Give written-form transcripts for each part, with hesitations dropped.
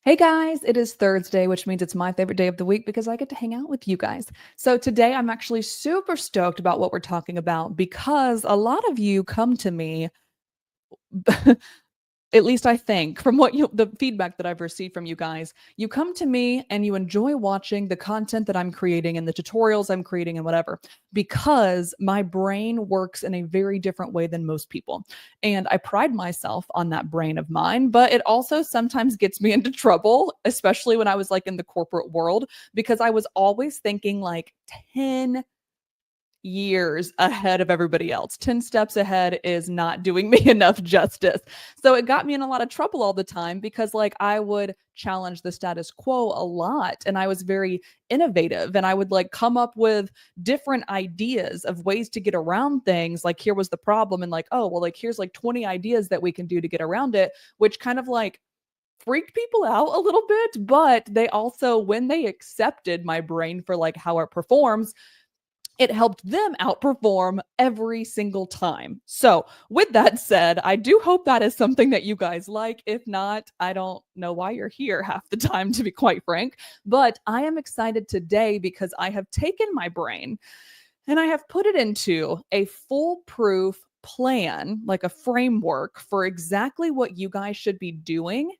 Hey guys, it is Thursday, which means it's my favorite day of the week because I get to hang out with you guys. So today I'm actually super stoked about what we're talking about because a lot of you come to me, at least I think, from the feedback that I've received from you guys, you come to me and you enjoy watching the content that I'm creating and the tutorials I'm creating and whatever, because my brain works in a very different way than most people. And I pride myself on that brain of mine, but it also sometimes gets me into trouble, especially when I was like in the corporate world, because I was always thinking like 10 years ahead of everybody else. 10 steps ahead is not doing me enough justice. So it got me in a lot of trouble all the time because like I would challenge the status quo a lot and I was very innovative and I would like come up with different ideas of ways to get around things. Like here was the problem and like, oh, well like here's like 20 ideas that we can do to get around it, which kind of like freaked people out a little bit, but they also when they accepted my brain for like how it performs, it helped them outperform every single time. So, with that said, I do hope that is something that you guys like. If not, I don't know why you're here half the time, to be quite frank. But I am excited today because I have taken my brain and I have put it into a foolproof plan, like a framework for exactly what you guys should be doing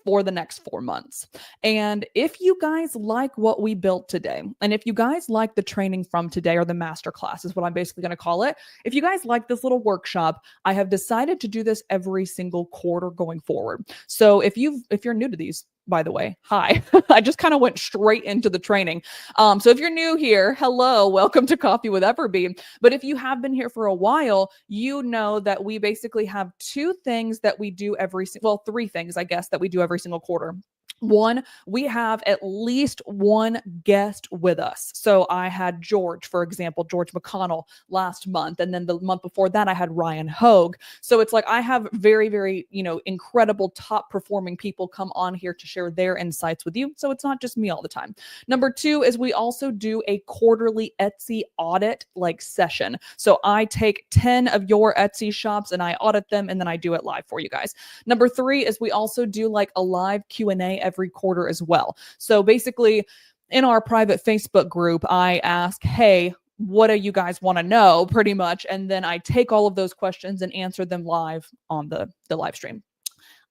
for the next 4 months. And if you guys like what we built today, and if you guys like the training from today or the masterclass is what I'm basically going to call it, if you guys like this little workshop, I have decided to do this every single quarter going forward. So if you're new to these, by the way, hi. I just kind of went straight into the training. So if you're new here, hello, welcome to Coffee with EverBee. But if you have been here for a while, you know that we basically have two things that we do three things, I guess, that we do every single quarter. One, we have at least one guest with us. So I had George, for example, George McConnell last month. And then the month before that, I had Ryan Hogue. So it's like I have very, very, incredible top performing people come on here to share their insights with you. So it's not just me all the time. Number two is we also do a quarterly Etsy audit like session. So I take 10 of your Etsy shops and I audit them and then I do it live for you guys. Number three is we also do like a live Q&A every quarter as well. So basically in our private Facebook group, I ask, hey, what do you guys want to know pretty much? And then I take all of those questions and answer them live on the live stream.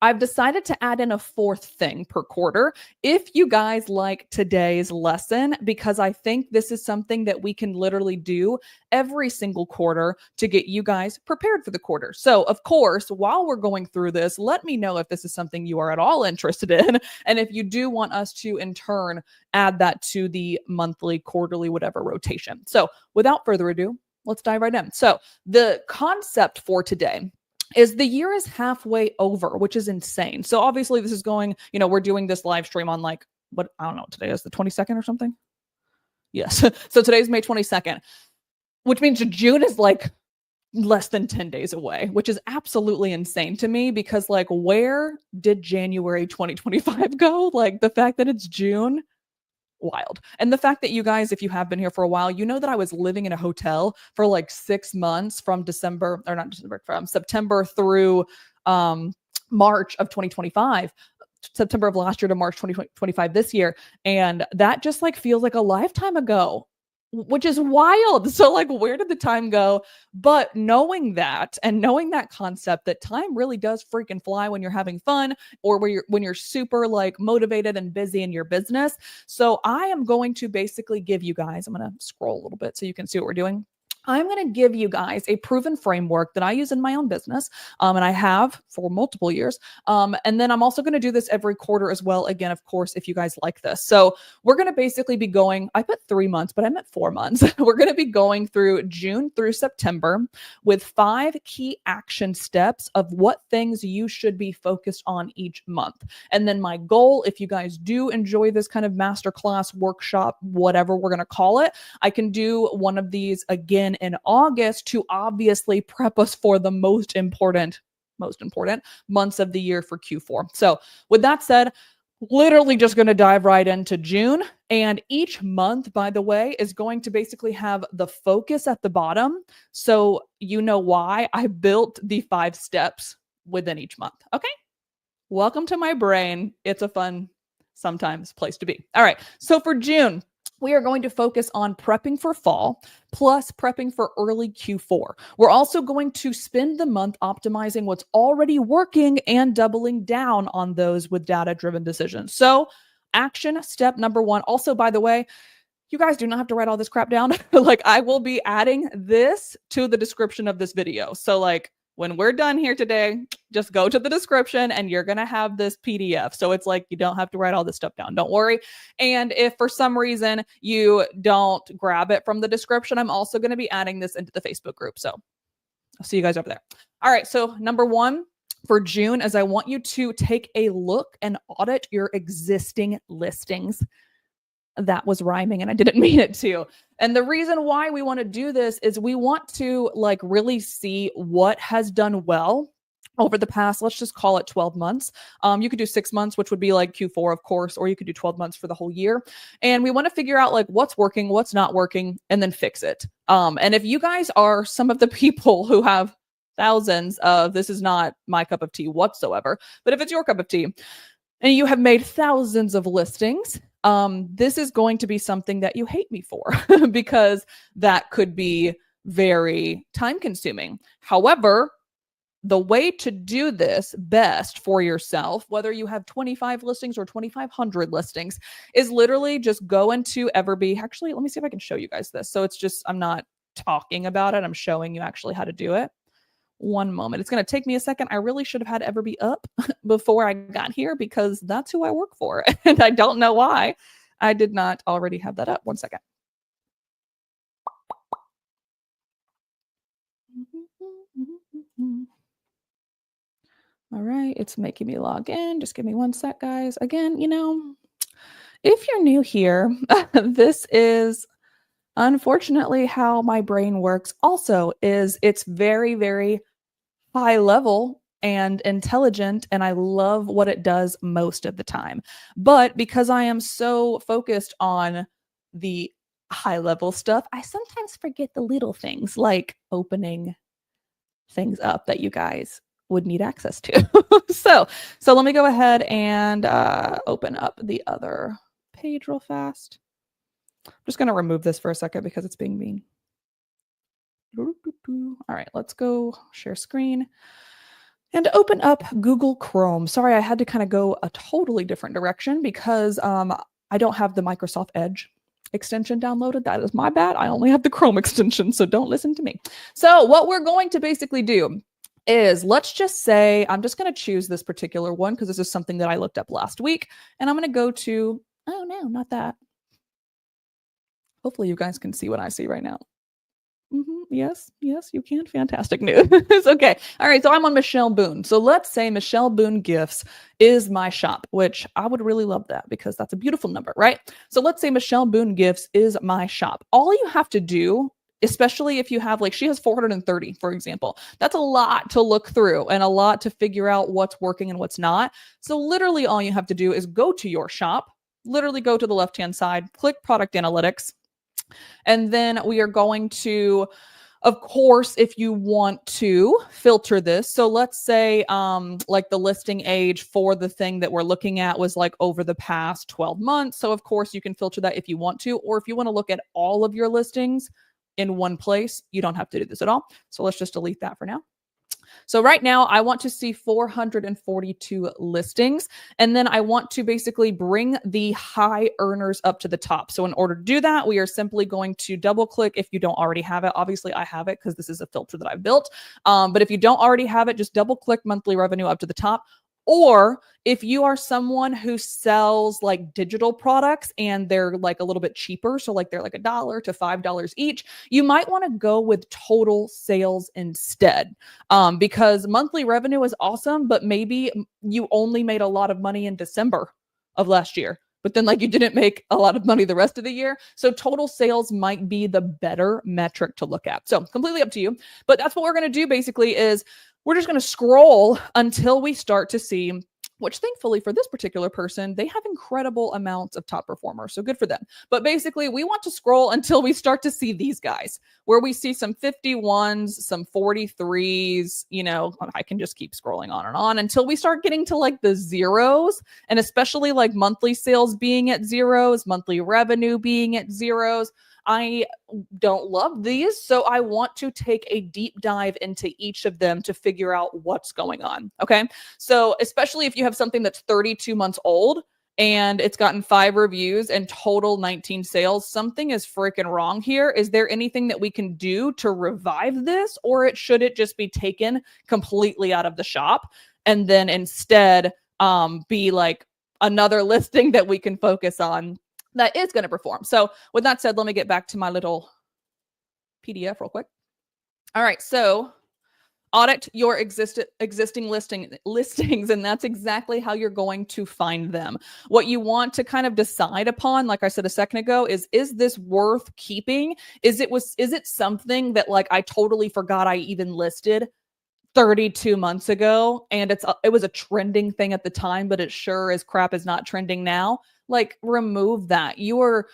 I've decided to add in a fourth thing per quarter if you guys like today's lesson, because I think this is something that we can literally do every single quarter to get you guys prepared for the quarter. So, of course, while we're going through this, let me know if this is something you are at all interested in. And if you do want us to, in turn, add that to the monthly, quarterly, whatever rotation. So, without further ado, let's dive right in. So, the concept for today is the year is halfway over, which is insane. So obviously this is going, we're doing this live stream on like, what, I don't know, today is the 22nd or something. Yes. So today's May 22nd, which means June is like less than 10 days away, which is absolutely insane to me because like, where did January 2025 go? Like the fact that it's June, wild. And the fact that you guys, if you have been here for a while, you know that I was living in a hotel for like 6 months from September through March of 2025. September of last year to March 2025 this year. And that just like feels like a lifetime ago, which is wild. So like, where did the time go? But knowing that and knowing that concept that time really does freaking fly when you're having fun or when you're super like motivated and busy in your business. So I am going to basically give you guys, I'm going to scroll a little bit so you can see what we're doing. I'm going to give you guys a proven framework that I use in my own business, and I have for multiple years. And then I'm also going to do this every quarter as well. Again, of course, if you guys like this. So we're going to basically be going, I put 3 months, but I meant 4 months. We're going to be going through June through September with 5 key action steps of what things you should be focused on each month. And then my goal, if you guys do enjoy this kind of masterclass, workshop, whatever we're going to call it, I can do one of these again in August to obviously prep us for the most important months of the year for Q4. So with that said, literally just going to dive right into June. And each month, by the way, is going to basically have the focus at the bottom. So you know why I built the 5 steps within each month. Okay. Welcome to my brain. It's a fun sometimes place to be. All right. So for June, we are going to focus on prepping for fall plus prepping for early Q4. We're also going to spend the month optimizing what's already working and doubling down on those with data-driven decisions. So action step number one. Also, by the way, you guys do not have to write all this crap down. Like, I will be adding this to the description of this video. So like, when we're done here today, just go to the description and you're going to have this PDF. So it's like, you don't have to write all this stuff down. Don't worry. And if for some reason you don't grab it from the description, I'm also going to be adding this into the Facebook group. So I'll see you guys over there. All right. So number one for June is I want you to take a look and audit your existing listings. That was rhyming and I didn't mean it to. And the reason why we want to do this is we want to like really see what has done well over the past, let's just call it 12 months. You could do 6 months, which would be like Q4, of course, or you could do 12 months for the whole year. And we want to figure out like what's working, what's not working, and then fix it. And if you guys are some of the people who have thousands of, this is not my cup of tea whatsoever, but if it's your cup of tea and you have made thousands of listings, this is going to be something that you hate me for because that could be very time consuming. However, the way to do this best for yourself, whether you have 25 listings or 2,500 listings, is literally just go into EverBee. Actually, let me see if I can show you guys this. So it's just, I'm not talking about it. I'm showing you actually how to do it. One moment. It's going to take me a second. I really should have had EverBee up before I got here because that's who I work for. And I don't know why I did not already have that up. One second. All right. It's making me log in. Just give me one sec, guys. Again, you know, if you're new here, this is unfortunately how my brain works also is it's very, very high level and intelligent, and I love what it does most of the time. But because I am so focused on the high level stuff, I sometimes forget the little things like opening things up that you guys would need access to. So let me go ahead and open up the other page real fast. I'm just going to remove this for a second because it's being mean. All right, let's go share screen and open up Google Chrome. Sorry, I had to kind of go a totally different direction because I don't have the Microsoft Edge extension downloaded. That is my bad. I only have the Chrome extension, so don't listen to me. So what we're going to basically do is, let's just say, I'm just going to choose this particular one because this is something that I looked up last week, and I'm going to go to, oh no, not that. Hopefully you guys can see what I see right now. Yes, you can. Fantastic news. Okay. All right. So I'm on Michelle Boone. So let's say Michelle Boone Gifts is my shop, which I would really love that because that's a beautiful number, right? So let's say Michelle Boone Gifts is my shop. All you have to do, especially if you have, like, she has 430, for example, that's a lot to look through and a lot to figure out what's working and what's not. So literally all you have to do is go to your shop, literally go to the left-hand side, click product analytics. And then we are going to, of course, if you want to filter this. So let's say like the listing age for the thing that we're looking at was like over the past 12 months. So of course you can filter that if you want to, or if you want to look at all of your listings in one place, you don't have to do this at all. So let's just delete that for now. So right now I want to see 442 listings, and then I want to basically bring the high earners up to the top. So in order to do that, we are simply going to double click if you don't already have it. Obviously I have it because this is a filter that I've built. But if you don't already have it, just double click monthly revenue up to the top. Or if you are someone who sells like digital products and they're like a little bit cheaper, so like they're like $1 to $5 each, you might want to go with total sales instead. Because monthly revenue is awesome, but maybe you only made a lot of money in December of last year, but then like you didn't make a lot of money the rest of the year. So total sales might be the better metric to look at. So completely up to you, but that's what we're going to do basically is we're just going to scroll until we start to see which thankfully for this particular person, they have incredible amounts of top performers. So good for them. But basically, we want to scroll until we start to see these guys, where we see some 51s, some 43s. I can just keep scrolling on until we start getting to like the zeros, and especially like monthly sales being at zeros, monthly revenue being at zeros. I don't love these, so I want to take a deep dive into each of them to figure out what's going on. Okay. So, especially if you have something that's 32 months old and it's gotten 5 reviews and total 19 sales, something is freaking wrong here. Is there anything that we can do to revive this, or should it just be taken completely out of the shop and then instead be like another listing that we can focus on that is going to perform? So with that said, let me get back to my little PDF real quick. All right. So audit your existing listings, and that's exactly how you're going to find them. What you want to kind of decide upon, like I said a second ago, is this worth keeping? Is it something that like I totally forgot I even listed 32 months ago, and it was a trending thing at the time, but it sure as crap is not trending now? Like, remove that. You are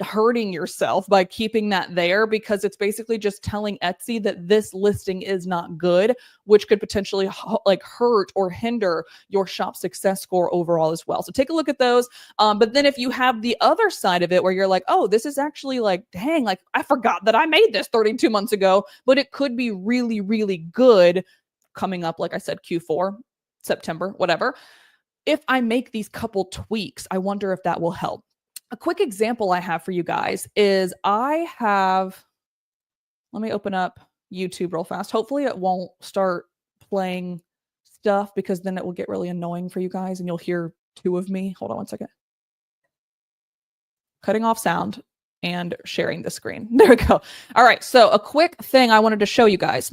hurting yourself by keeping that there, because it's basically just telling Etsy that this listing is not good, which could potentially like hurt or hinder your shop success score overall as well. So take a look at those. But then if you have the other side of it where you're like, oh, this is actually like, dang, like I forgot that I made this 32 months ago, but it could be really, really good coming up, like I said, Q4, September, whatever. If I make these couple tweaks, I wonder if that will help. A quick example I have for you guys is let me open up YouTube real fast. Hopefully it won't start playing stuff, because then it will get really annoying for you guys and you'll hear 2 of me. Hold on one second. Cutting off sound and sharing the screen. There we go. All right. So a quick thing I wanted to show you guys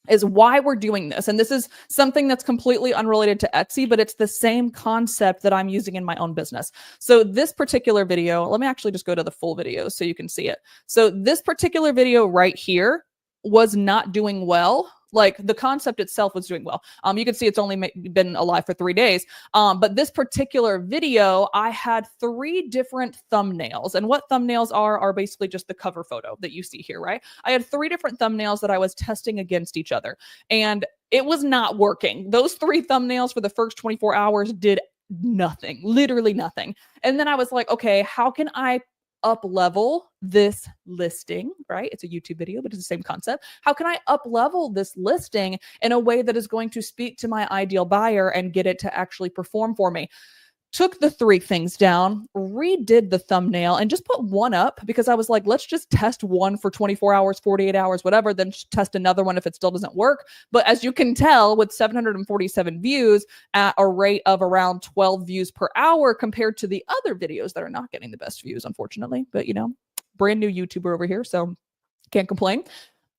is why we're doing this. And this is something that's completely unrelated to Etsy, but it's the same concept that I'm using in my own business. So this particular video, let me actually just go to the full video so you can see it. So this particular video right here was not doing well. Like, the concept itself was doing well. You can see it's only been alive for 3 days. But this particular video, I had 3 different thumbnails. And what thumbnails are basically just the cover photo that you see here, right? I had 3 different thumbnails that I was testing against each other, and it was not working. Those 3 thumbnails for the first 24 hours did nothing, literally nothing. And then I was like, okay, how can I up level this listing, right? It's a YouTube video, but it's the same concept. How can I up level this listing in a way that is going to speak to my ideal buyer and get it to actually perform for me? Took the 3 things down, redid the thumbnail, and just put 1 up, because I was like, let's just test 1 for 24 hours, 48 hours, whatever, then test another one if it still doesn't work. But as you can tell, with 747 views at a rate of around 12 views per hour compared to the other videos that are not getting the best views, unfortunately. But, brand new YouTuber over here, so can't complain.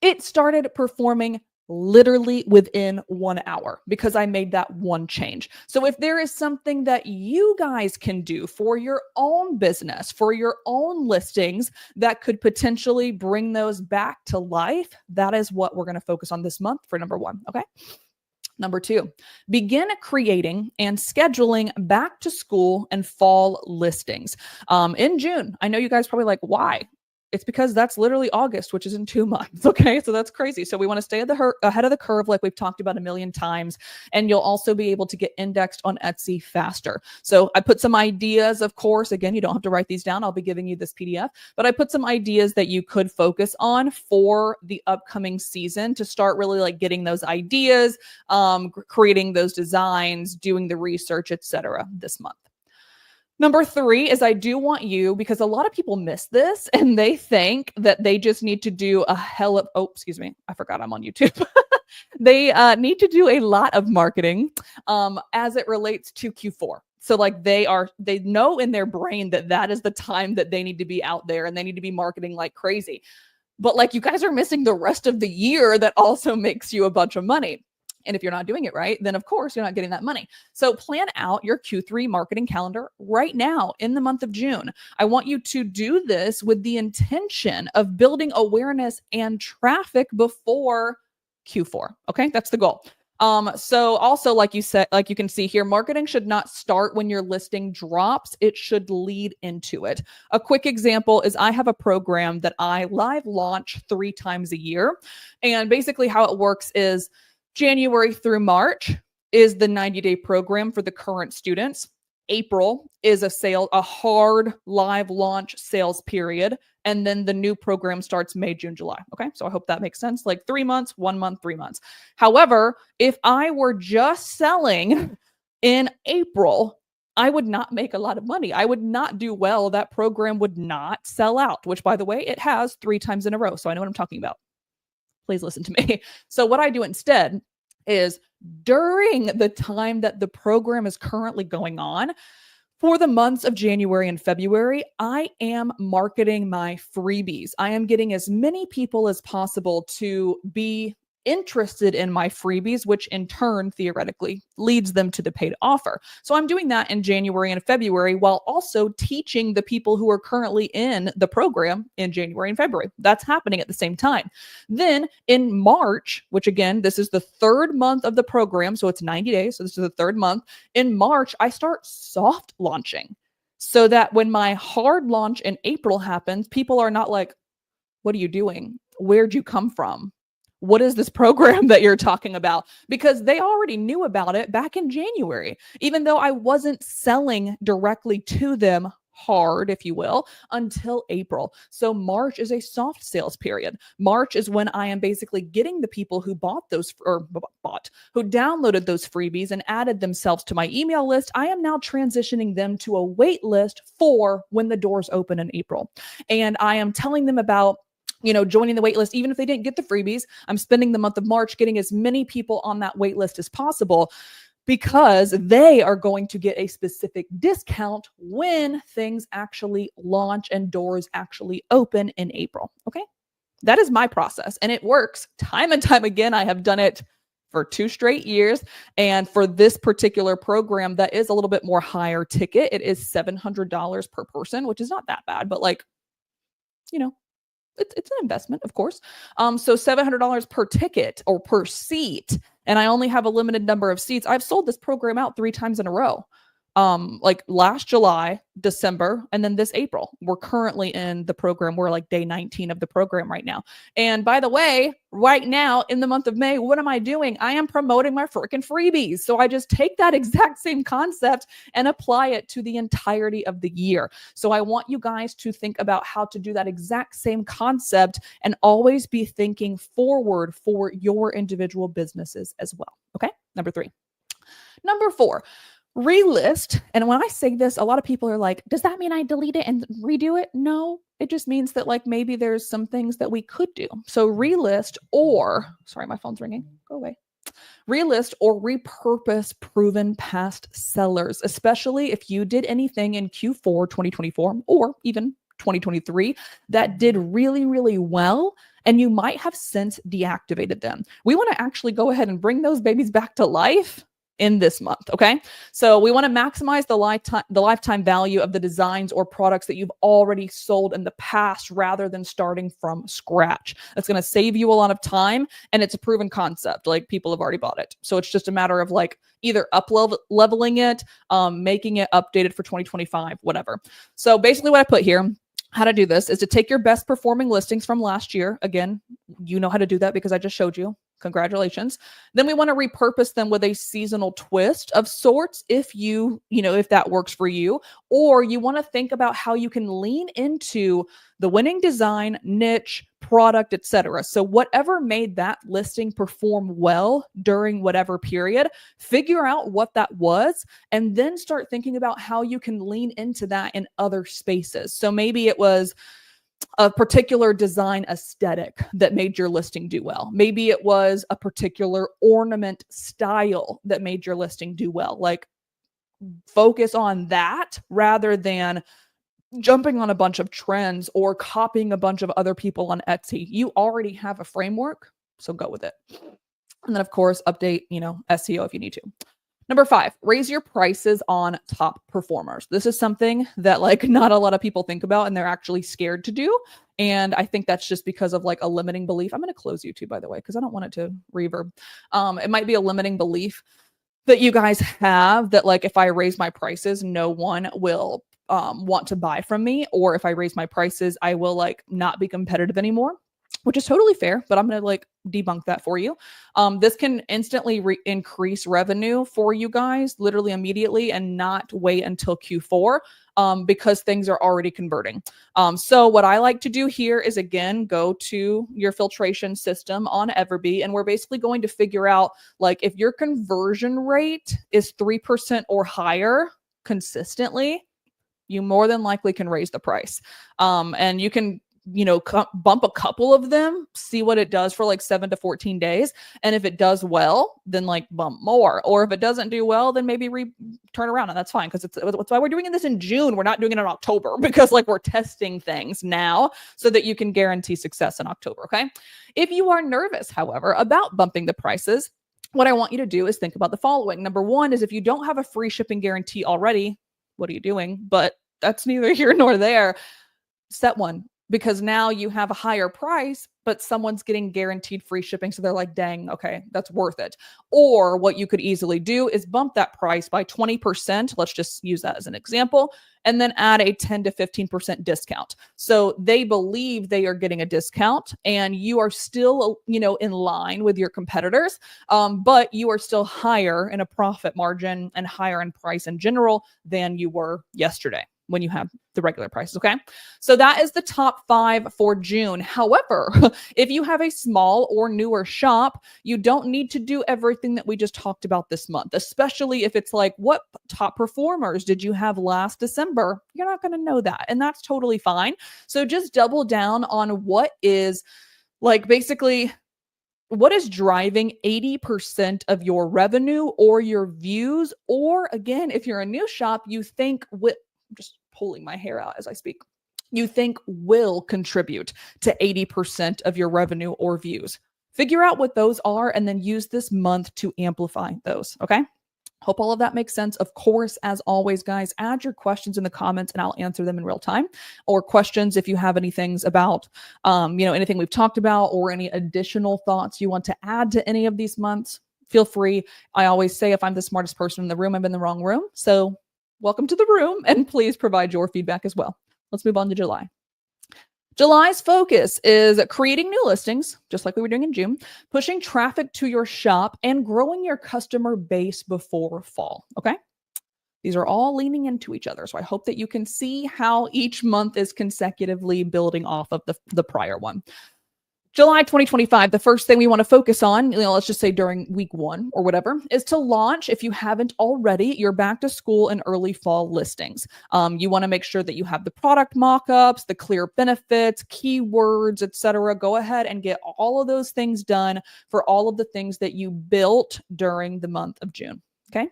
It started performing literally within 1 hour because I made that 1 change. So if there is something that you guys can do for your own business, for your own listings, that could potentially bring those back to life, that is what we're going to focus on this month for number 1. Okay. Number 2, begin creating and scheduling back to school and fall listings in June. I know you guys probably like, why? It's because that's literally August, which is in 2 months. Okay. So that's crazy. So we want to stay ahead of the curve, like we've talked about a million times. And you'll also be able to get indexed on Etsy faster. So I put some ideas, of course. Again, you don't have to write these down. I'll be giving you this PDF, but I put some ideas that you could focus on for the upcoming season to start really like getting those ideas, creating those designs, doing the research, etc. this month. Number 3 is I do want you, because a lot of people miss this and they think that they just need to do I forgot I'm on YouTube. They need to do a lot of marketing as it relates to Q4. So like they know in their brain that is the time that they need to be out there and they need to be marketing like crazy. But like, you guys are missing the rest of the year that also makes you a bunch of money. And if you're not doing it right, then of course you're not getting that money. So plan out your Q3 marketing calendar right now in the month of June. I want you to do this with the intention of building awareness and traffic before Q4. Okay, that's the goal. So also, like you said, like you can see here, marketing should not start when your listing drops. It should lead into it. A quick example is I have a program that I live launch 3 times a year. And basically how it works is January through March is the 90-day program for the current students. April is a hard live launch sales period. And then the new program starts May, June, July. Okay. So I hope that makes sense. Like 3 months, 1 month, 3 months. However, if I were just selling in April, I would not make a lot of money. I would not do well. That program would not sell out, which, by the way, it has 3 times in a row. So I know what I'm talking about. Please listen to me. So what I do instead is during the time that the program is currently going on, for the months of January and February, I am marketing my freebies. I am getting as many people as possible to be interested in my freebies, which in turn theoretically leads them to the paid offer. So I'm doing that in January and February while also teaching the people who are currently in the program in January and February. That's happening at the same time. Then in March, which again, this is the 3rd month of the program, so it's 90 days. So this is the 3rd month. In March, I start soft launching so that when my hard launch in April happens, people are not like, what are you doing? Where'd you come from? What is this program that you're talking about? Because they already knew about it back in January, even though I wasn't selling directly to them hard, if you will, until April. So March is a soft sales period. March is when I am basically getting the people who who downloaded those freebies and added themselves to my email list. I am now transitioning them to a wait list for when the doors open in April. And I am telling them about joining the wait list. Even if they didn't get the freebies, I'm spending the month of March getting as many people on that wait list as possible because they are going to get a specific discount when things actually launch and doors actually open in April. Okay. That is my process and it works time and time again. I have done it for 2 straight years. And for this particular program that is a little bit more higher ticket, it is $700 per person, which is not that bad, but it's an investment, of course. So $700 per ticket or per seat. And I only have a limited number of seats. I've sold this program out 3 times in a row. Like last July, December, and then this April. We're currently in the program. We're like day 19 of the program right now. And by the way, right now in the month of May, what am I doing? I am promoting my freaking freebies. So I just take that exact same concept and apply it to the entirety of the year. So I want you guys to think about how to do that exact same concept and always be thinking forward for your individual businesses as well. Okay. Number 3. Number 4. Relist. And when I say this, a lot of people are like, does that mean I delete it and redo it? No, it just means that like maybe there's some things that we could do. So relist sorry, my phone's ringing. Go away. Relist or repurpose proven past sellers, especially if you did anything in Q4 2024 or even 2023 that did really, really well. And you might have since deactivated them. We want to actually go ahead and bring those babies back to life in this month. Okay. So we want to maximize the lifetime value of the designs or products that you've already sold in the past rather than starting from scratch. That's going to save you a lot of time and it's a proven concept. Like people have already bought it. So it's just a matter of like either leveling it, making it updated for 2025, whatever. So basically what I put here, how to do this is to take your best performing listings from last year. Again, you know how to do that because I just showed you. Congratulations. Then we want to repurpose them with a seasonal twist of sorts if if that works for you, or you want to think about how you can lean into the winning design, niche, product, etc. So whatever made that listing perform well during whatever period, figure out what that was and then start thinking about how you can lean into that in other spaces. So maybe it was a particular design aesthetic that made your listing do well. Maybe it was a particular ornament style that made your listing do well. Like focus on that rather than jumping on a bunch of trends or copying a bunch of other people on Etsy. You already have a framework, so go with it. And then of course, update, SEO if you need to. Number 5, raise your prices on top performers. This is something that like not a lot of people think about and they're actually scared to do. And I think that's just because of like a limiting belief. I'm going to close YouTube, by the way, because I don't want it to reverb. It might be a limiting belief that you guys have that like if I raise my prices, no one will want to buy from me, or if I raise my prices, I will like not be competitive anymore, which is totally fair, but I'm going to like debunk that for you. This can instantly increase revenue for you guys literally immediately and not wait until Q4 because things are already converting. So what I like to do here is again, go to your filtration system on EverBee, and we're basically going to figure out like if your conversion rate is 3% or higher consistently, you more than likely can raise the price. And you can, bump a couple of them, see what it does for like 7 to 14 days. And if it does well, then like bump more. Or if it doesn't do well, then maybe turn around, and that's fine. Because that's why we're doing this in June. We're not doing it in October, because like we're testing things now so that you can guarantee success in October. Okay. If you are nervous, however, about bumping the prices, what I want you to do is think about the following. Number one is if you don't have a free shipping guarantee already, what are you doing? But that's neither here nor there. Set one, because now you have a higher price, but someone's getting guaranteed free shipping. So they're like, dang, okay, that's worth it. Or what you could easily do is bump that price by 20%. Let's just use that as an example, and then add a 10 to 15% discount. So they believe they are getting a discount and you are still, in line with your competitors, but you are still higher in a profit margin and higher in price in general than you were yesterday when you have the regular prices. Okay. So that is the top 5 for June. However, if you have a small or newer shop, you don't need to do everything that we just talked about this month, especially if it's like, what top performers did you have last December? You're not going to know that. And that's totally fine. So just double down on what is like basically what is driving 80% of your revenue or your views. Or again, if you're a new shop, you think I'm just pulling my hair out as I speak, you think will contribute to 80% of your revenue or views. Figure out what those are and then use this month to amplify those. Okay. Hope all of that makes sense. Of course, as always, guys, add your questions in the comments and I'll answer them in real time. Or questions if you have any things about, anything we've talked about or any additional thoughts you want to add to any of these months, feel free. I always say if I'm the smartest person in the room, I'm in the wrong room. So welcome to the room, and please provide your feedback as well. Let's move on to July. July's focus is creating new listings, just like we were doing in June, pushing traffic to your shop, and growing your customer base before fall. Okay. These are all leaning into each other. So I hope that you can see how each month is consecutively building off of the prior one. July 2025, the first thing we want to focus on, let's just say during week 1 or whatever, is to launch, if you haven't already, your back to school and early fall listings. You want to make sure that you have the product mock-ups, the clear benefits, keywords, etc. Go ahead and get all of those things done for all of the things that you built during the month of June. Okay.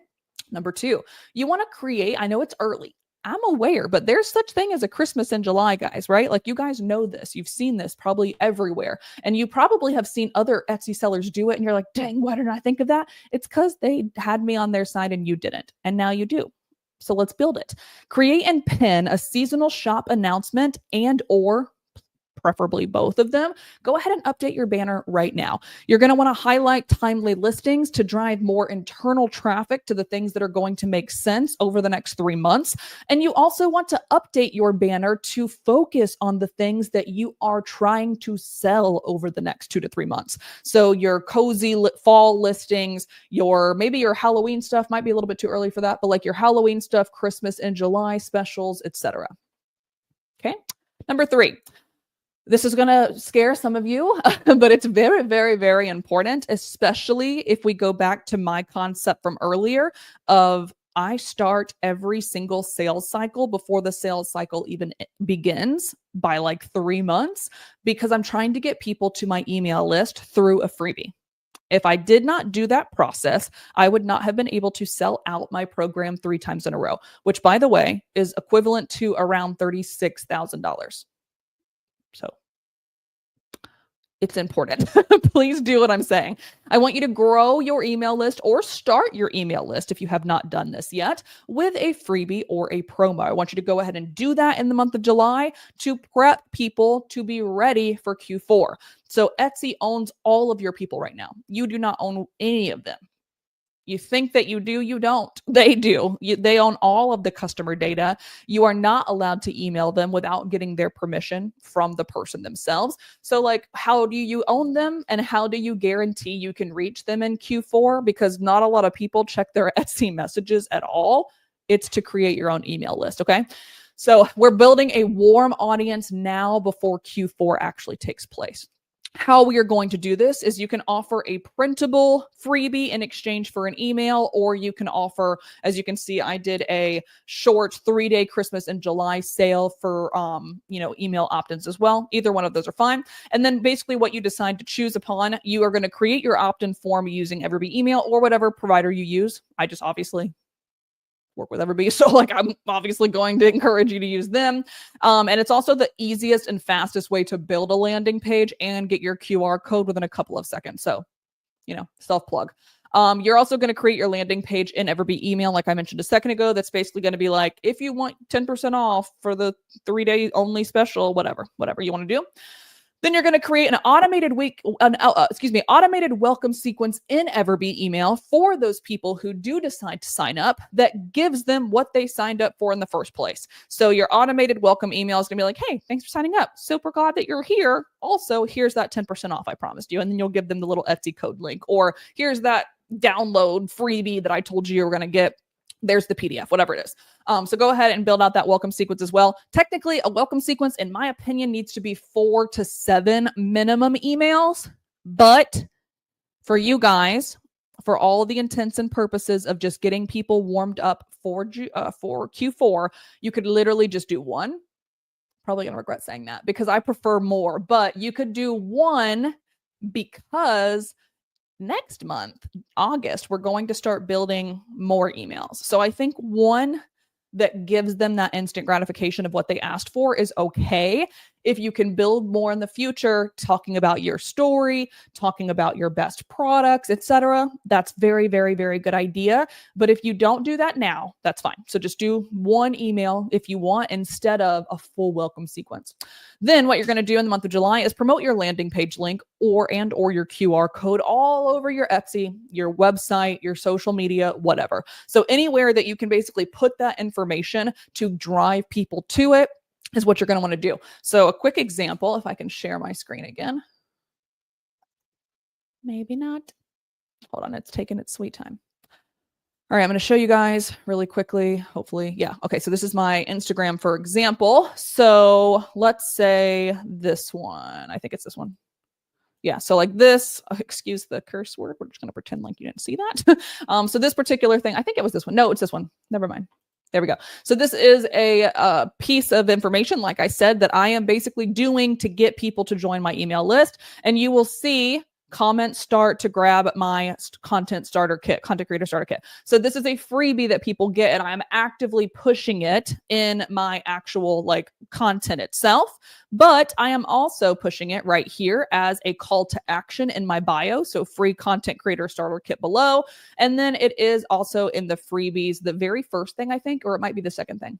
Number 2, you want to create, I know it's early, I'm aware, but there's such thing as a Christmas in July, guys, right? Like you guys know this. You've seen this probably everywhere. And you probably have seen other Etsy sellers do it. And you're like, dang, why didn't I think of that? It's because they had me on their side and you didn't. And now you do. So let's build it. Create and pin a seasonal shop announcement and or preferably both of them. Go ahead and update your banner right now. You're going to want to highlight timely listings to drive more internal traffic to the things that are going to make sense over the next 3 months. And you also want to update your banner to focus on the things that you are trying to sell over the next 2 to 3 months. So your cozy fall listings, maybe your Halloween stuff might be a little bit too early for that, but like your Halloween stuff, Christmas and July specials, etc. Okay. Number 3. This is going to scare some of you, but it's very, very, very important, especially if we go back to my concept from earlier of I start every single sales cycle before the sales cycle even begins by like 3 months, because I'm trying to get people to my email list through a freebie. If I did not do that process, I would not have been able to sell out my program 3 times in a row, which, by the way, is equivalent to around $36,000. So It's important. Please do what I'm saying. I want you to grow your email list or start your email list if you have not done this yet with a freebie or a promo. I want you to go ahead and do that in the month of July to prep people to be ready for Q4. So Etsy owns all of your people right now. You do not own any of them. You think that you do, you don't. They do. They own all of the customer data. You are not allowed to email them without getting their permission from the person themselves. So, like, how do you own them and how do you guarantee you can reach them in Q4? Because not a lot of people check their Etsy messages at all. It's to create your own email list, okay? So, we're building a warm audience now before Q4 actually takes place. How we are going to do this is you can offer a printable freebie in exchange for an email, or you can offer, as you can see, I did a short 3-day Christmas in July sale for, email opt-ins as well. Either one of those are fine. And then basically what you decide to choose upon, you are going to create your opt-in form using EverBee email or whatever provider you use. I just obviously work with EverBee. So like, I'm obviously going to encourage you to use them. And it's also the easiest and fastest way to build a landing page and get your QR code within a couple of seconds. So, self plug. You're also going to create your landing page in EverBee email, like I mentioned a second ago. That's basically going to be like, if you want 10% off for the 3-day only special, whatever you want to do. Then you're going to create an automated automated welcome sequence in EverBee email for those people who do decide to sign up that gives them what they signed up for in the first place. So your automated welcome email is going to be like, hey, thanks for signing up. Super glad that you're here. Also, here's that 10% off I promised you. And then you'll give them the little Etsy code link, or here's that download freebie that I told you were going to get. There's the PDF, whatever it is. So go ahead and build out that welcome sequence as well. Technically, a welcome sequence, in my opinion, needs to be 4 to 7 minimum emails. But for you guys, for all of the intents and purposes of just getting people warmed up for Q4, you could literally just do one. Probably going to regret saying that because I prefer more. But you could do one because next month, August, we're going to start building more emails. So I think one that gives them that instant gratification of what they asked for is okay. If you can build more in the future, talking about your story, talking about your best products, etc., that's very, very, very good idea. But if you don't do that now, that's fine. So just do one email if you want instead of a full welcome sequence. Then what you're going to do in the month of July is promote your landing page link or your QR code all over your Etsy, your website, your social media, whatever. So anywhere that you can basically put that information to drive people to it is what you're going to want to do. So a quick example, if I can share my screen again. Maybe not. Hold on, it's taking its sweet time. All right, I'm going to show you guys really quickly, hopefully. Yeah, okay, so this is my Instagram, for example. So let's say this one. I think it's this one. Yeah, so like this, excuse the curse word. We're just going to pretend like you didn't see that. So this particular thing, I think it was this one. No, it's this one. Never mind. There we go. So this is a piece of information, like I said, that I am basically doing to get people to join my email list. And you will see comment start to grab my content creator starter kit. So this is a freebie that people get, and I'm actively pushing it in my actual content itself. But I am also pushing it right here as a call to action in my bio. So free content creator starter kit below. And then it is also in the freebies, the very first thing, I think, or it might be the second thing.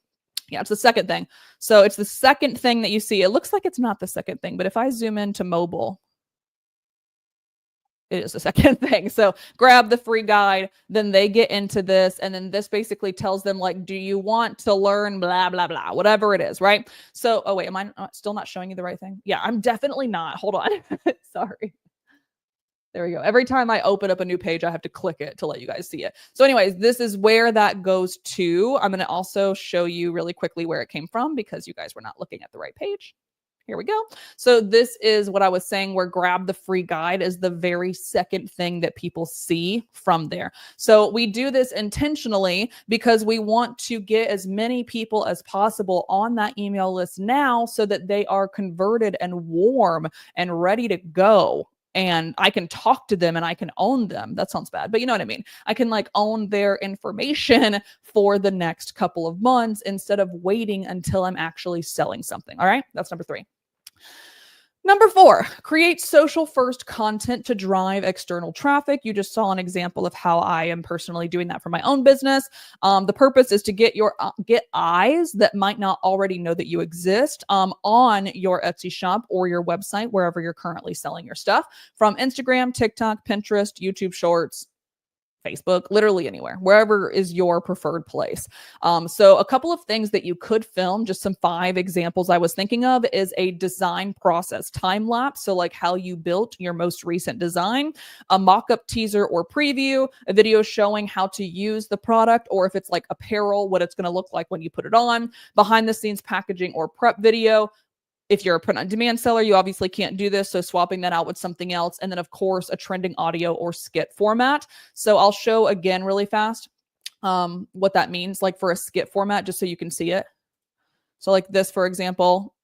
Yeah, it's the second thing. So it's the second thing that you see. It looks like it's not the second thing, but if I zoom into mobile, it is the second thing. So grab the free guide, then they get into this. And then this basically tells them do you want to learn blah, blah, blah, whatever it is, right? So, oh wait, am I still not showing you the right thing? Yeah, I'm definitely not. Hold on. Sorry. There we go. Every time I open up a new page, I have to click it to let you guys see it. So anyways, this is where that goes to. I'm going to also show you really quickly where it came from because you guys were not looking at the right page. Here we go. So this is what I was saying, where grab the free guide is the very second thing that people see from there. So we do this intentionally because we want to get as many people as possible on that email list now so that they are converted and warm and ready to go. And I can talk to them and I can own them. That sounds bad, but you know what I mean? I can own their information for the next couple of months instead of waiting until I'm actually selling something. All right. That's number 3. Number 4, create social first content to drive external traffic. You just saw an example of how I am personally doing that for my own business. The purpose is to get eyes that might not already know that you exist on your Etsy shop or your website, wherever you're currently selling your stuff, from Instagram, TikTok, Pinterest, YouTube Shorts, Facebook, literally anywhere, wherever is your preferred place. So a couple of things that you could film, just some 5 examples I was thinking of, is a design process time lapse. So like how you built your most recent design, a mock-up teaser or preview, a video showing how to use the product, or if it's like apparel, what it's going to look like when you put it on, behind the scenes packaging or prep video. If you're a print-on-demand seller, you obviously can't do this, so swapping that out with something else. And then, of course, a trending audio or skit format. So I'll show again really fast what that means, like for a skit format, just so you can see it. So like this, for example,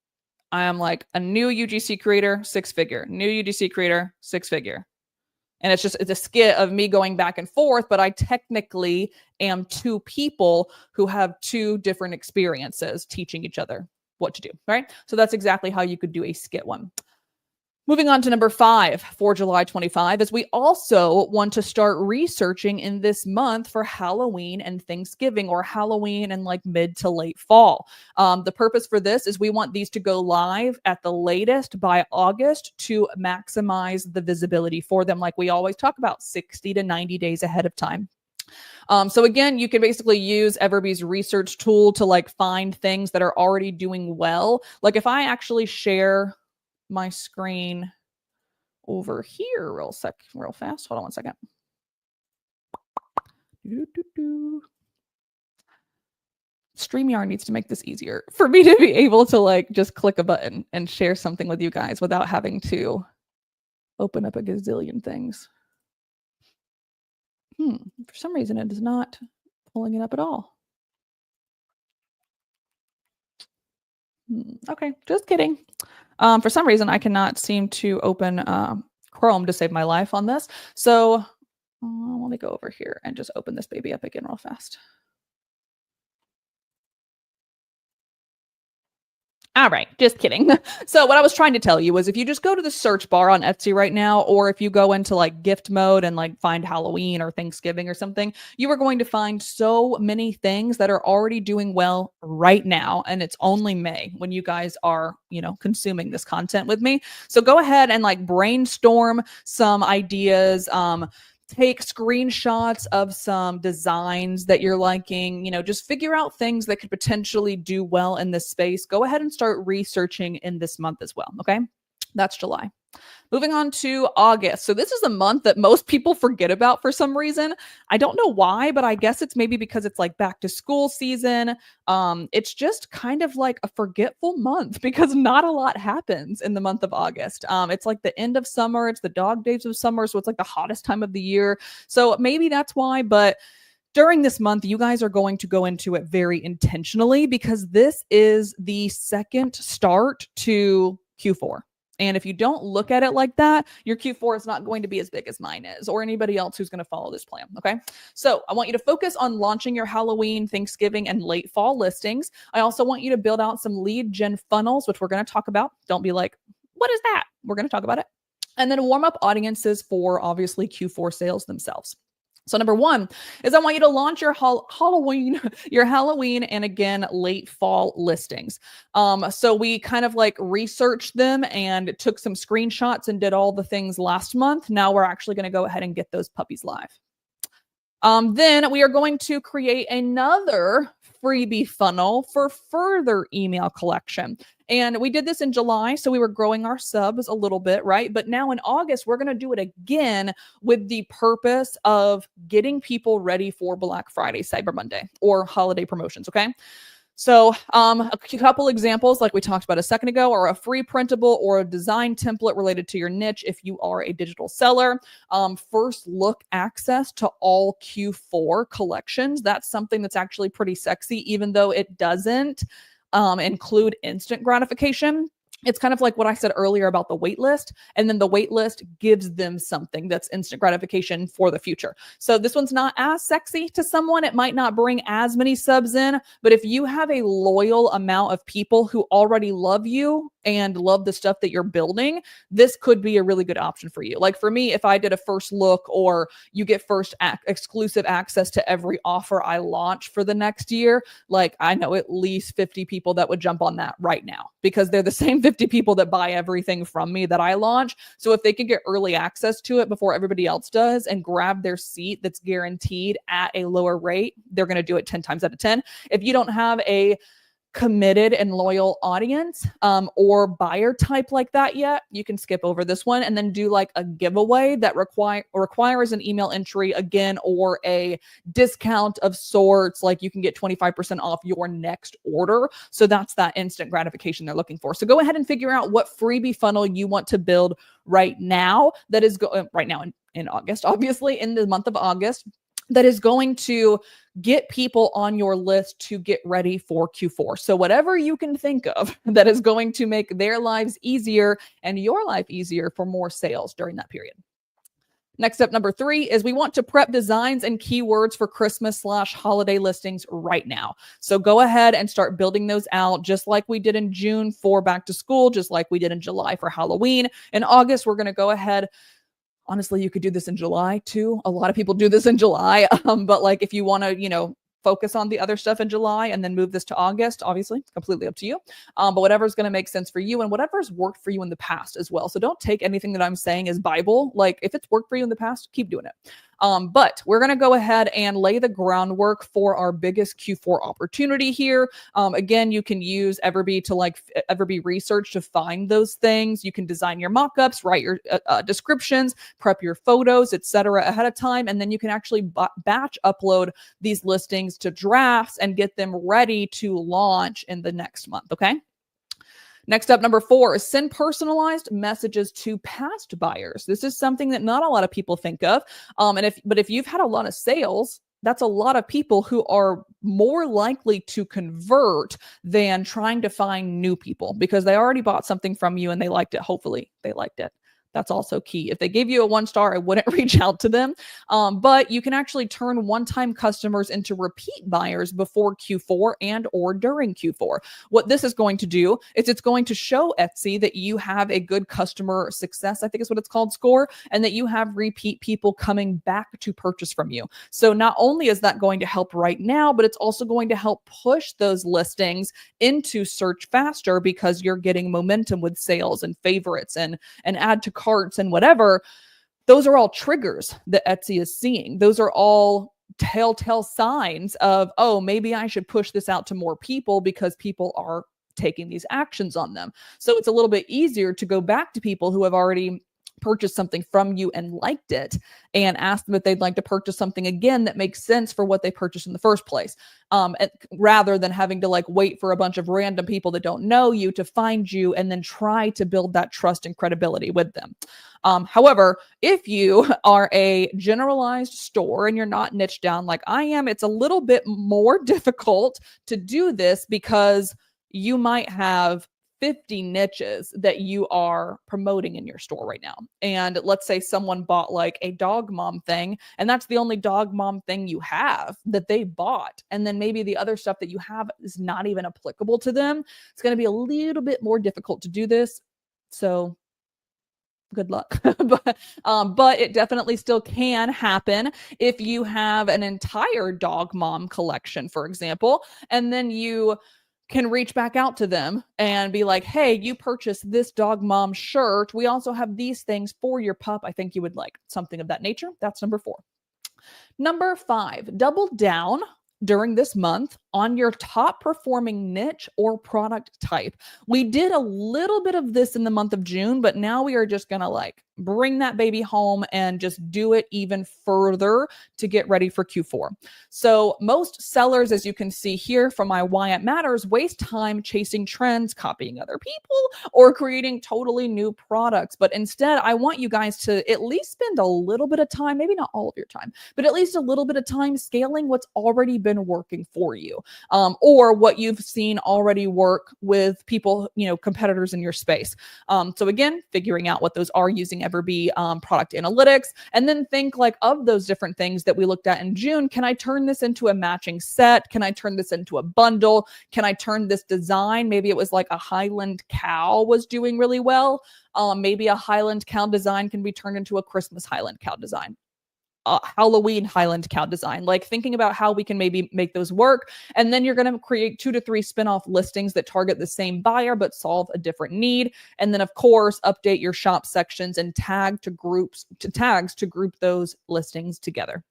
I am like a new UGC creator, 6-figure, new UGC creator, 6-figure. And it's a skit of me going back and forth, but I technically am 2 people who have 2 different experiences teaching each other what to do, right? So that's exactly how you could do a skit one. Moving on to number 5 for July 25 is we also want to start researching in this month for Halloween and Thanksgiving, or Halloween and like mid to late fall. The purpose for this is we want these to go live at the latest by August to maximize the visibility for them. Like we always talk about, 60 to 90 days ahead of time. So again, you can basically use EverBee's research tool to like find things that are already doing well. Like if I actually share my screen over here real fast. Hold on one second. StreamYard needs to make this easier for me to be able to like just click a button and share something with you guys without having to open up a gazillion things. For some reason, it is not pulling it up at all. Okay, just kidding. For some reason, I cannot seem to open Chrome to save my life on this. So let me go over here and just open this baby up again real fast. All right, just kidding. So what I was trying to tell you was if you just go to the search bar on Etsy right now, or if you go into like gift mode and like find Halloween or Thanksgiving or something, you are going to find so many things that are already doing well right now. And it's only May when you guys are, consuming this content with me. So go ahead and like brainstorm some ideas. Take screenshots of some designs that you're liking, just figure out things that could potentially do well in this space. Go ahead and start researching in this month as well. Okay. That's July. Moving on to August. So this is a month that most people forget about for some reason. I don't know why, but I guess it's maybe because it's like back to school season. It's just kind of like a forgetful month because not a lot happens in the month of August. It's like the end of summer. It's the dog days of summer. So it's like the hottest time of the year. So maybe that's why, but during this month, you guys are going to go into it very intentionally because this is the second start to Q4. And if you don't look at it like that, your Q4 is not going to be as big as mine is, or anybody else who's going to follow this plan. Okay. So I want you to focus on launching your Halloween, Thanksgiving, and late fall listings. I also want you to build out some lead gen funnels, which we're going to talk about. Don't be like, what is that? We're going to talk about it. And then warm up audiences for obviously Q4 sales themselves. So number 1 is I want you to launch your Halloween and again, late fall listings. So we kind of like researched them and took some screenshots and did all the things last month. Now we're actually going to go ahead and get those puppies live. Then we are going to create another freebie funnel for further email collection. And we did this in July, so we were growing our subs a little bit, right? But now in August, we're going to do it again with the purpose of getting people ready for Black Friday, Cyber Monday, or holiday promotions, okay? So a couple examples like we talked about a second ago are a free printable or a design template related to your niche if you are a digital seller. First look access to all Q4 collections. That's something that's actually pretty sexy, even though it doesn't include instant gratification. It's kind of like what I said earlier about the wait list. And then the wait list gives them something that's instant gratification for the future. So this one's not as sexy to someone. It might not bring as many subs in, but if you have a loyal amount of people who already love you and love the stuff that you're building, this could be a really good option for you. Like for me, if I did a first look, or you get exclusive access to every offer I launch for the next year, like I know at least 50 people that would jump on that right now, because they're the same 50 people that buy everything from me that I launch. So if they can get early access to it before everybody else does and grab their seat that's guaranteed at a lower rate, they're going to do it 10 times out of 10. If you don't have a committed and loyal audience or buyer type like that yet, you can skip over this one and then do like a giveaway that requires an email entry again, or a discount of sorts. Like you can get 25% off your next order. So that's that instant gratification they're looking for. So go ahead and figure out what freebie funnel you want to build right now, that is right now in August, obviously in the month of August, that is going to get people on your list to get ready for Q4. So whatever you can think of that is going to make their lives easier and your life easier for more sales during that period. Next up, number 3 is we want to prep designs and keywords for Christmas/holiday listings right now. So go ahead and start building those out, just like we did in June for back to school, just like we did in July for Halloween. In August, we're going to go ahead. Honestly, you could do this in July too. A lot of people do this in July. But like if you want to, focus on the other stuff in July and then move this to August, obviously it's completely up to you. But whatever's going to make sense for you and whatever's worked for you in the past as well. So don't take anything that I'm saying as Bible. Like if it's worked for you in the past, keep doing it. But we're going to go ahead and lay the groundwork for our biggest Q4 opportunity here. Again, you can use EverBee to EverBee research to find those things. You can design your mockups, write your descriptions, prep your photos, etc. ahead of time. And then you can actually batch upload these listings to drafts and get them ready to launch in the next month. Okay. Next up, number 4 is send personalized messages to past buyers. This is something that not a lot of people think of. But if you've had a lot of sales, that's a lot of people who are more likely to convert than trying to find new people, because they already bought something from you and they liked it. Hopefully they liked it. That's also key. If they gave you a 1-star, I wouldn't reach out to them. But you can actually turn one-time customers into repeat buyers before Q4 and or during Q4. What this is going to do is it's going to show Etsy that you have a good customer success, I think is what it's called, score, and that you have repeat people coming back to purchase from you. So not only is that going to help right now, but it's also going to help push those listings into search faster, because you're getting momentum with sales and favorites and add to carts and whatever. Those are all triggers that Etsy is seeing. Those are all telltale signs of, oh, maybe I should push this out to more people because people are taking these actions on them. So it's a little bit easier to go back to people who have already purchased something from you and liked it and ask them if they'd like to purchase something again that makes sense for what they purchased in the first place. Rather than having to wait for a bunch of random people that don't know you to find you and then try to build that trust and credibility with them. However, if you are a generalized store and you're not niched down like I am, it's a little bit more difficult to do this, because you might have 50 niches that you are promoting in your store right now. And let's say someone bought a dog mom thing, and that's the only dog mom thing you have that they bought. And then maybe the other stuff that you have is not even applicable to them. It's going to be a little bit more difficult to do this. So good luck. But it definitely still can happen if you have an entire dog mom collection, for example, and then you can reach back out to them and be like, hey, you purchased this dog mom shirt. We also have these things for your pup. I think you would like something of that nature. That's number 4. Number 5, double down during this month on your top performing niche or product type. We did a little bit of this in the month of June, but now we are just going to bring that baby home and just do it even further to get ready for Q4. So most sellers, as you can see here from my Why It Matters, waste time chasing trends, copying other people, or creating totally new products. But instead, I want you guys to at least spend a little bit of time, maybe not all of your time, but at least a little bit of time scaling what's already been working for you. or what you've seen already work with people, competitors in your space. So again, figuring out what those are using EverBee product analytics, and then think like of those different things that we looked at in June. Can I turn this into a matching set? Can I turn this into a bundle? Can I turn this design? Maybe it was like a Highland cow was doing really well. Maybe a Highland cow design can be turned into a Christmas Highland cow design. Halloween Highland cow design, like thinking about how we can maybe make those work. And then you're going to create 2 to 3 spinoff listings that target the same buyer but solve a different need. And then of course, update your shop sections and tags to group those listings together.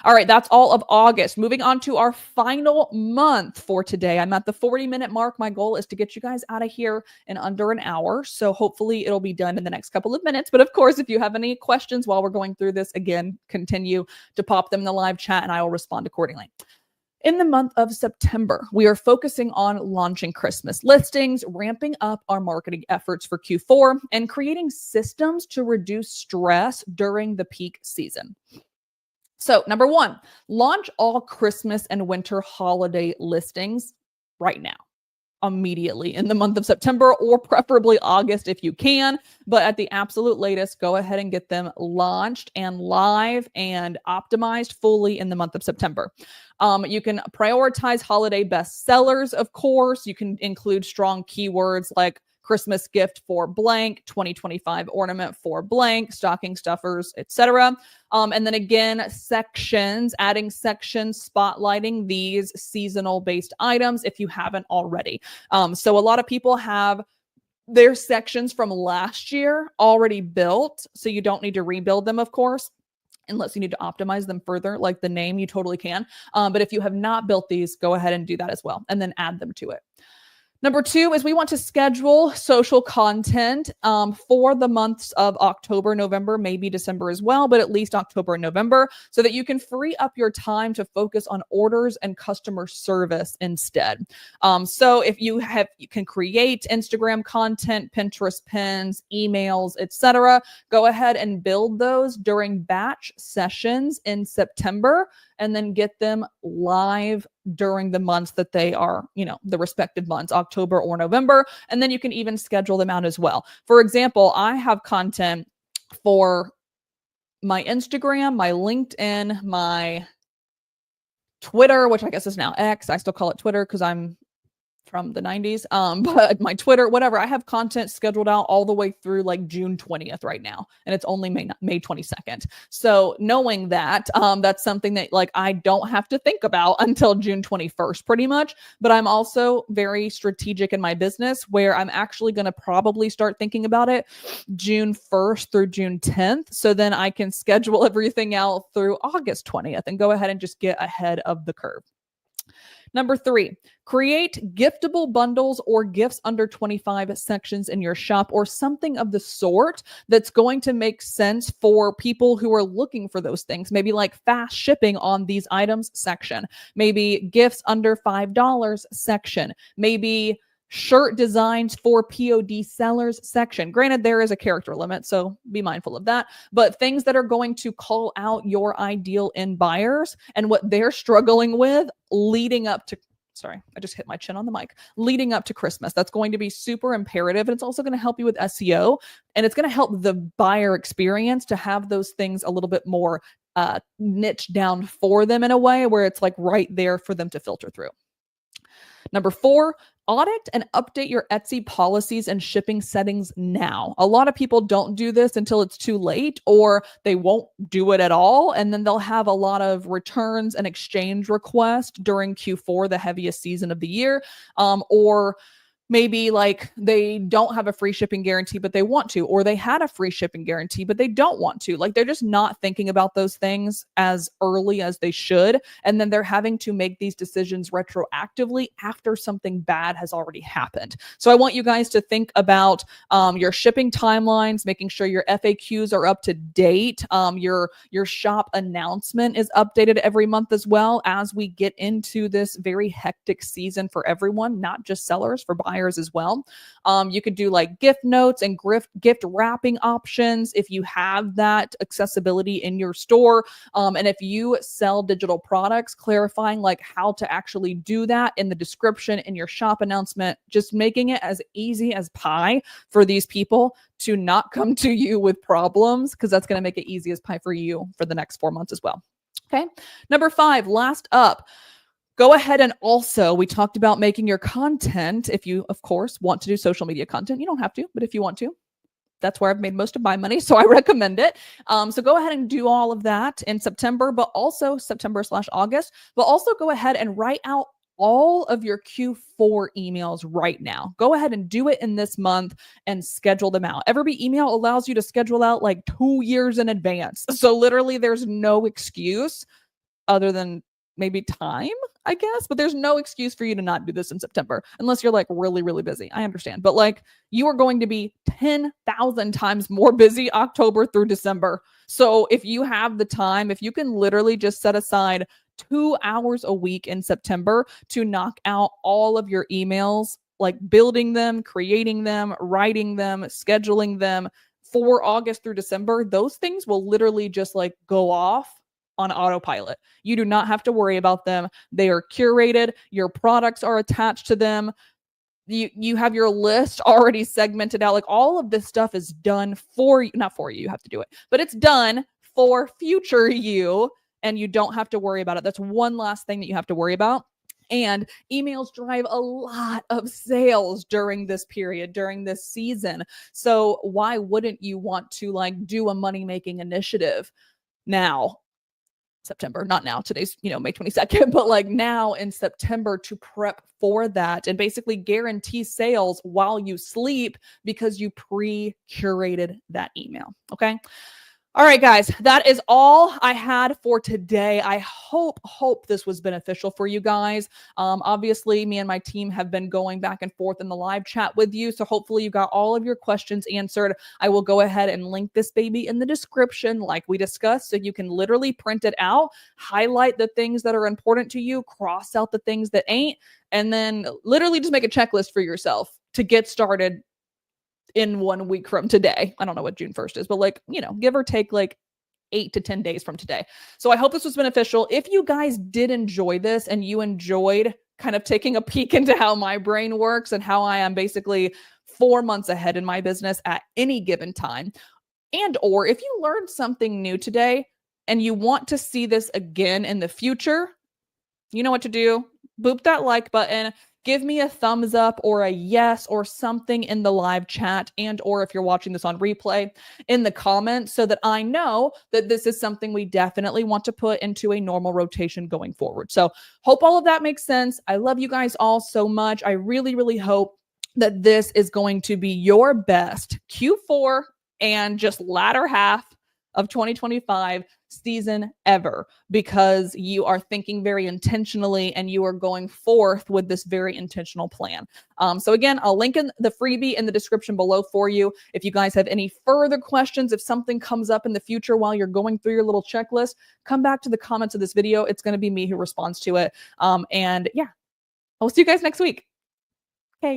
All right, that's all of August. Moving on to our final month for today. I'm at the 40-minute mark. My goal is to get you guys out of here in under an hour. So hopefully it'll be done in the next couple of minutes. But of course, if you have any questions while we're going through this, again, continue to pop them in the live chat and I will respond accordingly. In the month of September, we are focusing on launching Christmas listings, ramping up our marketing efforts for Q4, and creating systems to reduce stress during the peak season. So number 1, launch all Christmas and winter holiday listings right now, immediately in the month of September, or preferably August if you can. But at the absolute latest, go ahead and get them launched and live and optimized fully in the month of September. You can prioritize holiday bestsellers, of course. You can include strong keywords like Christmas gift for blank, 2025 ornament for blank, stocking stuffers, etc. And then again, sections, adding sections, spotlighting these seasonal based items if you haven't already. So a lot of people have their sections from last year already built, so you don't need to rebuild them, of course. Unless you need to optimize them further, like the name, you totally can. But if you have not built these, go ahead and do that as well, and then add them to it. Number 2 is we want to schedule social content for the months of October, November, maybe December as well, but at least October and November, so that you can free up your time to focus on orders and customer service instead. So if you can create Instagram content, Pinterest pins, emails, etc., go ahead and build those during batch sessions in September, and then get them live during the months that they are, the respective months, October or November. And then you can even schedule them out as well. For example, I have content for my Instagram, my LinkedIn, my Twitter, which I guess is now X. I still call it Twitter because I'm from the 90s. But my Twitter, whatever, I have content scheduled out all the way through like June 20th right now. And it's only May 22nd. So knowing that, that's something that like I don't have to think about until June 21st pretty much. But I'm also very strategic in my business where I'm actually going to probably start thinking about it June 1st through June 10th. So then I can schedule everything out through August 20th and go ahead and just get ahead of the curve. Number 3, create giftable bundles or gifts under 25 sections in your shop, or something of the sort that's going to make sense for people who are looking for those things. Maybe like fast shipping on these items section, maybe gifts under $5 section, maybe shirt designs for POD sellers section. Granted, there is a character limit, so be mindful of that. But things that are going to call out your ideal end buyers and what they're struggling with leading up to, sorry, I just hit my chin on the mic, leading up to Christmas. That's going to be super imperative. And it's also going to help you with SEO. And it's going to help the buyer experience to have those things a little bit more niche down for them in a way where it's like right there for them to filter through. Number 4, audit and update your Etsy policies and shipping settings now. A lot of people don't do this until it's too late, or they won't do it at all. And then they'll have a lot of returns and exchange requests during Q4, the heaviest season of the year, or maybe like they don't have a free shipping guarantee, but they want to, or they had a free shipping guarantee, but they don't want to. Like they're just not thinking about those things as early as they should. And then they're having to make these decisions retroactively after something bad has already happened. So I want you guys to think about your shipping timelines, making sure your FAQs are up to date. Your shop announcement is updated every month as well, as we get into this very hectic season for everyone, not just sellers, for buyers buyers as well. You could do like gift notes and gift wrapping options if you have that accessibility in your store. And if you sell digital products, clarifying like how to actually do that in the description in your shop announcement, just making it as easy as pie for these people to not come to you with problems, because that's going to make it easy as pie for you for the next 4 months as well. Okay. Number 5, last up. Go ahead and also, we talked about making your content. If you, of course, want to do social media content, you don't have to, but if you want to, that's where I've made most of my money, so I recommend it. So go ahead and do all of that in September, but also September/August, but also go ahead and write out all of your Q4 emails right now. Go ahead and do it in this month and schedule them out. EverBee email allows you to schedule out like 2 years in advance. So literally there's no excuse other than maybe time, I guess, but there's no excuse for you to not do this in September unless you're like really, really busy. I understand, but like you are going to be 10,000 times more busy October through December. So if you have the time, if you can literally just set aside 2 hours a week in September to knock out all of your emails, like building them, creating them, writing them, scheduling them for August through December, those things will literally just like go off on autopilot. You do not have to worry about them. They are curated. Your products are attached to them. You have your list already segmented out. Like all of this stuff is done for you, not for you, you have to do it, but it's done for future you, and you don't have to worry about it. That's one last thing that you have to worry about. And emails drive a lot of sales during this period, during this season. So why wouldn't you want to like do a money-making initiative now? September, not now, today's, May 22nd, but like now in September to prep for that and basically guarantee sales while you sleep because you pre-curated that email. Okay. All right, guys, that is all I had for today. I hope this was beneficial for you guys. Obviously, me and my team have been going back and forth in the live chat with you, so hopefully you got all of your questions answered. I will go ahead and link this baby in the description like we discussed, so you can literally print it out, highlight the things that are important to you, cross out the things that ain't, and then literally just make a checklist for yourself to get started in 1 week from today. I don't know what June 1st is, but like, give or take like 8 to 10 days from today. So I hope this was beneficial. If you guys did enjoy this and you enjoyed kind of taking a peek into how my brain works and how I am basically 4 months ahead in my business at any given time, and or if you learned something new today and you want to see this again in the future, you know what to do. Boop that like button. Give me a thumbs up or a yes or something in the live chat, and or if you're watching this on replay, in the comments, so that I know that this is something we definitely want to put into a normal rotation going forward. So hope all of that makes sense. I love you guys all so much. I really, really hope that this is going to be your best Q4 and just latter half of 2025 season ever, because you are thinking very intentionally and you are going forth with this very intentional plan. So again, I'll link in the freebie in the description below for you. If you guys have any further questions, if something comes up in the future while you're going through your little checklist, come back to the comments of this video. It's going to be me who responds to it. And yeah, I'll see you guys next week. Okay.